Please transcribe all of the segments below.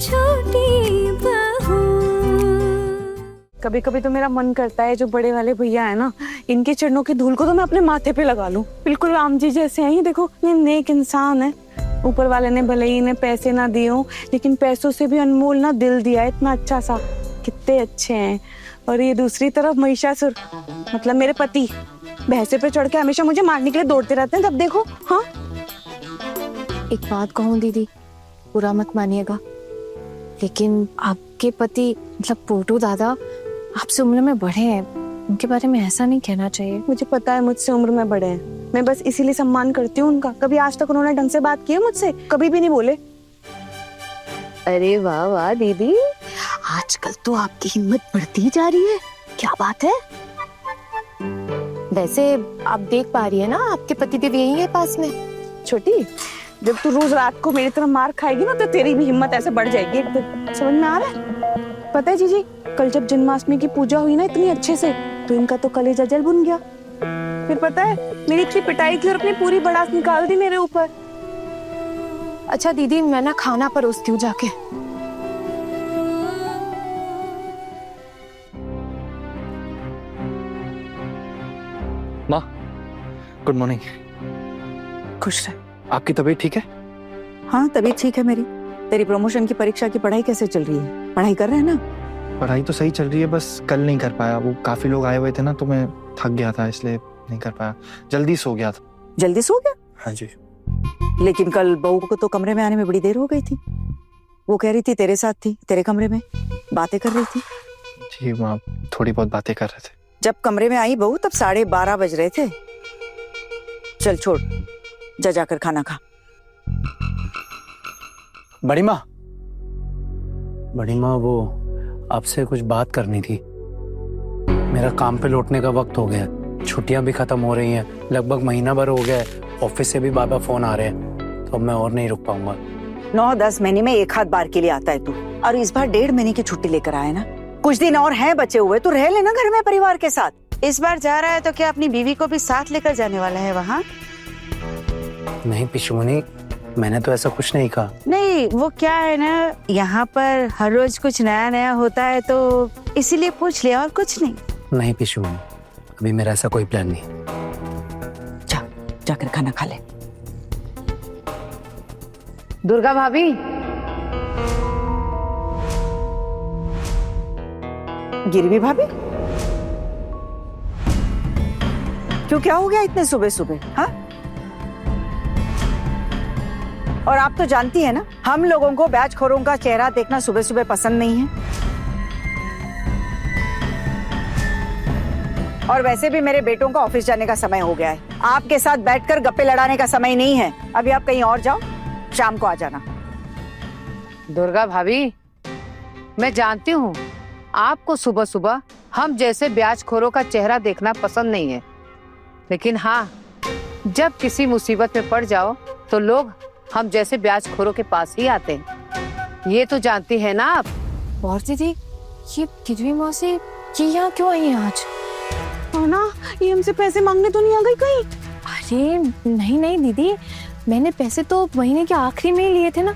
छोटी बहू। कभी कभी तो मेरा मन करता है जो बड़े वाले भैया है ना, इनके चरणों की धूल को तो मैं अपने माथे पे लगा लूं। बिल्कुल राम जी जैसे हैं ये, देखो ये नेक इंसान है। ऊपर वाले ने भले ही इन्हें पैसे ना दिए हो, लेकिन पैसों से भी अनमोल ना दिल दिया है, इतना अच्छा सा। कितने अच्छे हैं। और ये दूसरी तरफ महिषासुर, मतलब मेरे पति, भैंसे पे चढ़ के हमेशा मुझे मारने के लिए दौड़ते रहते हैं। तब देखो। हाँ, एक बात कहूँ दीदी, बुरा मत मानिएगा, लेकिन आपके पति मतलब पोटू दादा आपसे उम्र में बड़े हैं, उनके बारे में ऐसा नहीं कहना चाहिए। मुझे पता है मुझसे उम्र में बड़े हैं, मैं बस इसीलिए सम्मान करती हूँ उनका। कभी आज तक उन्होंने ढंग से बात की है मुझसे? कभी भी नहीं बोले। अरे वाह वाह दीदी, आजकल तो आपकी हिम्मत बढ़ती जा रही है। क्या बात है? वैसे आप देख पा रही है ना, आपके पतिदेव यही है पास में। छोटी, जब तू रोज रात को मेरी तरह मार खाएगी ना, तो तेरी भी हिम्मत ऐसे बढ़ जाएगी एक दिन। समझ में आ रहा है? पता है जीजी, कल जब जन्माष्टमी की पूजा हुई ना इतनी अच्छे से, तो इनका तो कलेजा जल भुन गया। फिर पता है, मेरी इतनी पिटाई की और अपनी पूरी भड़ास निकाल दी मेरे ऊपर। अच्छा दीदी, मैं ना खाना परोसती हूँ जाके। माँ, गुड मॉर्निंग। खुश रहे। आपकी तबीयत ठीक है? हाँ, तबीयत ठीक है मेरी। तेरी प्रमोशन की परीक्षा की पढ़ाई कैसे चल रही है? पढ़ाई कर रहे हैं ना? पढ़ाई तो सही चल रही है, बस कल नहीं कर पाया। वो काफी लोग आए हुए थे ना, तो मैं थक गया था, इसलिए नहीं कर पाया। जल्दी सो गया था। जल्दी सो गया? हाँ जी। लेकिन कल बहू को तो कमरे में आने में बड़ी देर हो गई थी। वो कह रही थी तेरे साथ थी, तेरे कमरे में बातें कर रही थी। जी माँ, थोड़ी बहुत बातें कर रहे थे। जब कमरे में आई बहू तब 12:30 बज रहे थे। चल छोड़, जा जाकर खाना खा। बड़ी माँ, वो आपसे कुछ बात करनी थी। मेरा काम पे लौटने का वक्त हो गया, छुट्टियां भी खत्म हो रही हैं, लगभग महीना भर हो गया है। ऑफिस से भी बार बार फोन आ रहे हैं, तो अब मैं और नहीं रुक पाऊंगा। 9-10 महीने में एक आध बार के लिए आता है तू, और इस बार 1.5 महीने की छुट्टी लेकर आया ना। कुछ दिन और हैं बचे हुए, तू रह लेना घर में परिवार के साथ। इस बार जा रहा है तो क्या अपनी बीवी को भी साथ लेकर जाने वाला है वहाँ? नहीं पिशुमनी, मैंने तो ऐसा कुछ नहीं कहा। नहीं, वो क्या है ना, यहाँ पर हर रोज कुछ नया नया होता है, तो इसीलिए पूछ लिया, और कुछ नहीं। नहीं पिशुमनी, अभी मेरा ऐसा कोई प्लान नहीं। जा, जाकर खाना खा ले। दुर्गा भाभी, गिरवी भाभी, क्यों, क्या हो गया इतने सुबह सुबह? हाँ, और आप तो जानती है ना, हम लोगों को ब्याजखोरों का चेहरा देखना सुबह सुबह पसंद नहीं है। और वैसे भी मेरे बेटों का ऑफिस जाने का समय हो गया है। आपके साथ बैठकर गप्पे लड़ाने का समय नहीं है। अभी आप कहीं और जाओ, शाम को आ जाना। दुर्गा भाभी, मैं जानती हूँ आपको सुबह सुबह हम जैसे ब्याजखोरों का चेहरा देखना पसंद नहीं है, लेकिन हाँ, जब किसी मुसीबत में पड़ जाओ तो लोग हम जैसे ब्याजखोरों के पास ही आते हैं। ये तो जानती है ना आप। और दीदी, ये गिरवी मौसी ये यहाँ क्यों आई है आज? हाँ ना, ये हमसे पैसे मांगने तो नहीं आ गई कहीं? अरे नहीं दीदी, मैंने पैसे तो महीने के आखिरी में ही लिए थे ना,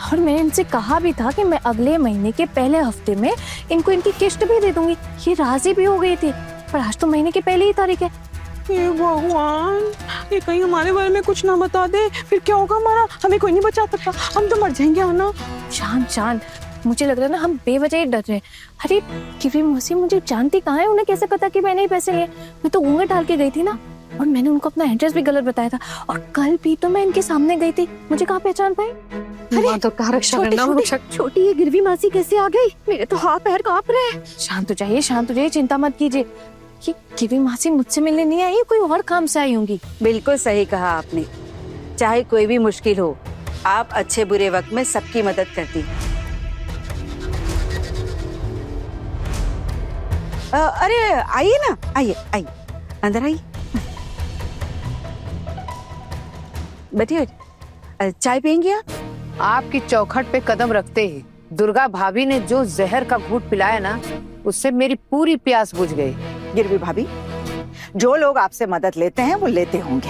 और मैंने इनसे कहा भी था कि मैं अगले महीने के पहले हफ्ते में इनको इनकी किस्त भी दे दूंगी। ये राजी भी हो गई थी, पर आज तो महीने की पहली ही तारीख है। हे भगवान, ये कहीं हमारे बारे में कुछ ना बता दे, फिर क्या होगा हमारा? हमें कोई नहीं बचा सकता, हम तो मर जाएंगे। ना शान, मुझे लग रहा है ना हम बेवजह ही डर रहे हैं। अरे गिरवी मौसी मुझे जानती कहाँ है, उन्हें कैसे पता कि मैंने ही पैसे लिए? मैं तो ऊँगली डाल के गई थी ना, और मैंने उनको अपना एड्रेस भी गलत बताया था, और कल भी तो मैं इनके सामने गई थी, मुझे कहाँ पहचान पाई? अरे तो छोटी ये गिरवी मासी कैसे आ गई? मेरे तो हाथ पैर कांप रहे हैं। शांत हो जाइए, चिंता मत कीजिए। ये गिरवी मासी मुझसे मिलने नहीं आई, कोई और काम से आई होंगी। बिल्कुल सही कहा आपने। चाहे कोई भी मुश्किल हो, आप अच्छे बुरे वक्त में सबकी मदद करती हैं। अरे आइए ना, आइए, अंदर आइए, बैठिए। चाय पियेंगे आप? आपकी चौखट पे कदम रखते ही दुर्गा भाभी ने जो जहर का घूंट पिलाया ना, उससे मेरी पूरी प्यास बुझ गई। गिरवी भाभी, जो लोग आपसे मदद लेते हैं वो लेते होंगे,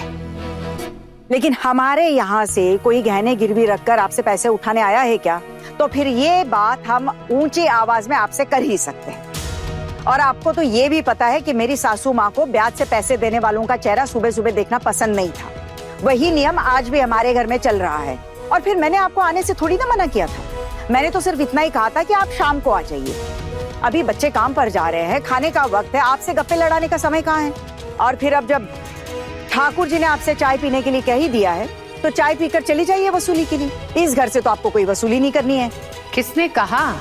लेकिन हमारे यहाँ से कोई गहने गिरवी रखकर आपसे पैसे उठाने आया है क्या? तो फिर ये बात हम ऊंची आवाज में आपसे कर ही सकते हैं। और आपको तो ये भी पता है कि मेरी सासू माँ को ब्याज से पैसे देने वालों का चेहरा सुबह सुबह देखना पसंद नहीं था। वही नियम आज भी हमारे घर में चल रहा है। और फिर मैंने आपको आने से थोड़ी ना मना किया था, मैंने तो सिर्फ इतना ही कहा था कि आप शाम को आ जाइए। अभी बच्चे काम पर जा रहे हैं, खाने का वक्त है, आपसे गप्पे लड़ाने का समय कहाँ है? और फिर अब जब ठाकुर जी ने आपसे चाय पीने के लिए कह ही दिया है तो चाय पीकर चली जाइए वसूली के लिए। इस घर से तो आपको कोई वसूली नहीं करनी है। किसने कहा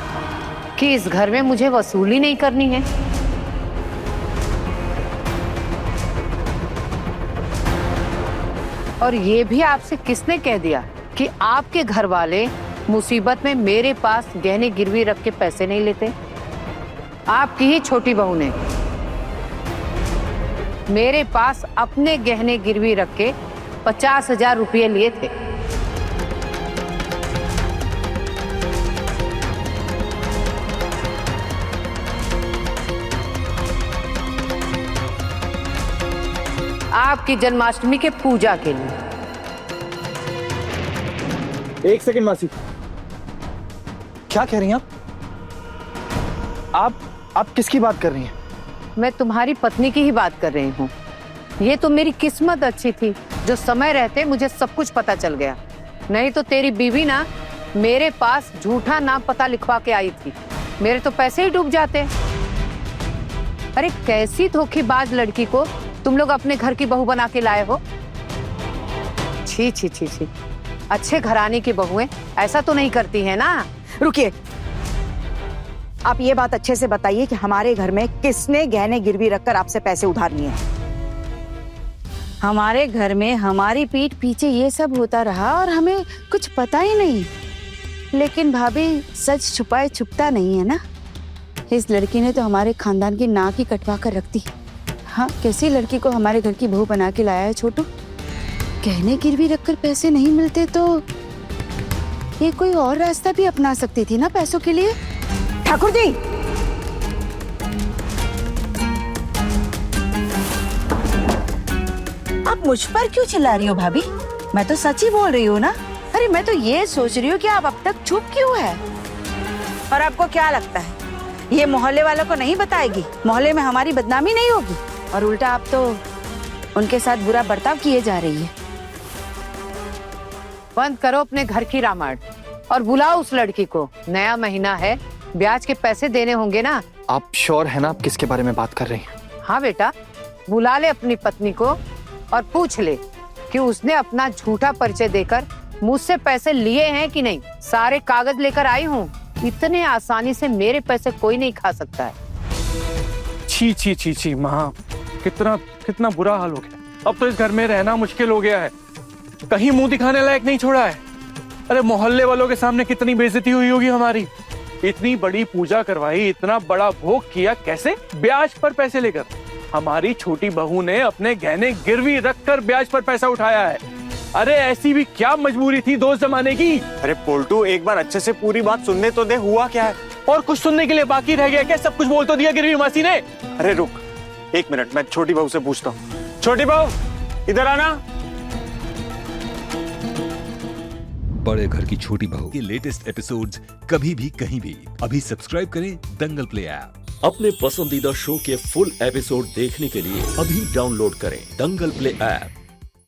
कि इस घर में मुझे वसूली नहीं करनी है? और ये भी आपसे किसने कह दिया कि आपके घर वाले मुसीबत में मेरे पास गहने गिरवी रख के पैसे नहीं लेते? आपकी ही छोटी बहू ने मेरे पास अपने गहने गिरवी रख के 50,000 रुपये लिए थे। आपकी जन्माष्टमी के पूजा के लिए। एक सेकंड मासी, क्या कह रही हैं आप किसकी बात कर रही हैं? मैं तुम्हारी पत्नी की ही बात कर रही हूँ। ये तो मेरी किस्मत अच्छी थी जो समय रहते मुझे सब कुछ पता चल गया, नहीं तो तेरी बीवी ना मेरे पास झूठा नाम पता लिखवा के आई थी, मेरे तो पैसे ही डूब जाते। अरे कैसी धोखेबाज लड़की को तुम लोग अपने घर की बहू बना के लाए हो। छी छी छी छी, अच्छे घराने की बहुएं ऐसा तो नहीं करती है ना। रुकिए, आप ये बात अच्छे से बताइए कि हमारे घर में किसने गहने गिरवी रखकर आपसे पैसे उधार लिए हैं? हमारे घर में हमारी पीठ पीछे ये सब होता रहा और हमें कुछ पता ही नहीं। लेकिन भाभी, सच छुपाए छुपता नहीं है ना। इस लड़की ने तो हमारे खानदान की नाक ही कटवा कर रख दी। हाँ, कैसी लड़की को हमारे घर की बहू बना के लाया है छोटू। गहने गिरवी रखकर पैसे नहीं मिलते तो ये कोई और रास्ता भी अपना सकती थी ना पैसों के लिए। ठाकुर जी, आप मुझ पर क्यों चिल्ला रही हो भाभी? मैं तो सच ही बोल रही हूँ ना। अरे मैं तो ये सोच रही हूँ कि आप अब तक चुप क्यों है? और आपको क्या लगता है ये मोहल्ले वालों को नहीं बताएगी? मोहल्ले में हमारी बदनामी नहीं होगी? और उल्टा आप तो उनके साथ बुरा बर्ताव किए जा रही है। बंद करो अपने घर की रामायण और बुलाओ उस लड़की को। नया महीना है, ब्याज के पैसे देने होंगे ना। आप श्योर है ना आप किसके बारे में बात कर रही हैं? हाँ बेटा, बुला ले अपनी पत्नी को और पूछ ले कि उसने अपना झूठा परिचय देकर मुझसे पैसे लिए हैं कि नहीं। सारे कागज लेकर आई हूँ। इतने आसानी से मेरे पैसे कोई नहीं खा सकता है। छी छी छी छी माँ, कितना कितना बुरा हाल हो गया। अब तो इस घर में रहना मुश्किल हो गया है, कहीं मुंह दिखाने लायक नहीं छोड़ा है। अरे मोहल्ले वालों के सामने कितनी बेइज्जती हुई होगी हमारी। इतनी बड़ी पूजा करवाई, इतना बड़ा भोग किया, कैसे? ब्याज पर पैसे लेकर। हमारी छोटी बहू ने अपने गहने गिरवी रखकर ब्याज पर पैसा उठाया है। अरे ऐसी भी क्या मजबूरी थी दोस्त जमाने की? अरे पोल्टू, एक बार अच्छे से पूरी बात सुनने तो दे, हुआ क्या है? और कुछ सुनने के लिए बाकी रह गया क्या? सब कुछ बोल तो दिया गिरवी मासी ने। अरे रुक एक मिनट, मैं छोटी बहू से पूछता हूँ। छोटी बहू, इधर आना। बड़े घर की छोटी बहू के लेटेस्ट एपिसोड्स कभी भी कहीं भी अभी सब्सक्राइब करें दंगल प्ले ऐप। अपने पसंदीदा शो के फुल एपिसोड देखने के लिए अभी डाउनलोड करें दंगल प्ले ऐप।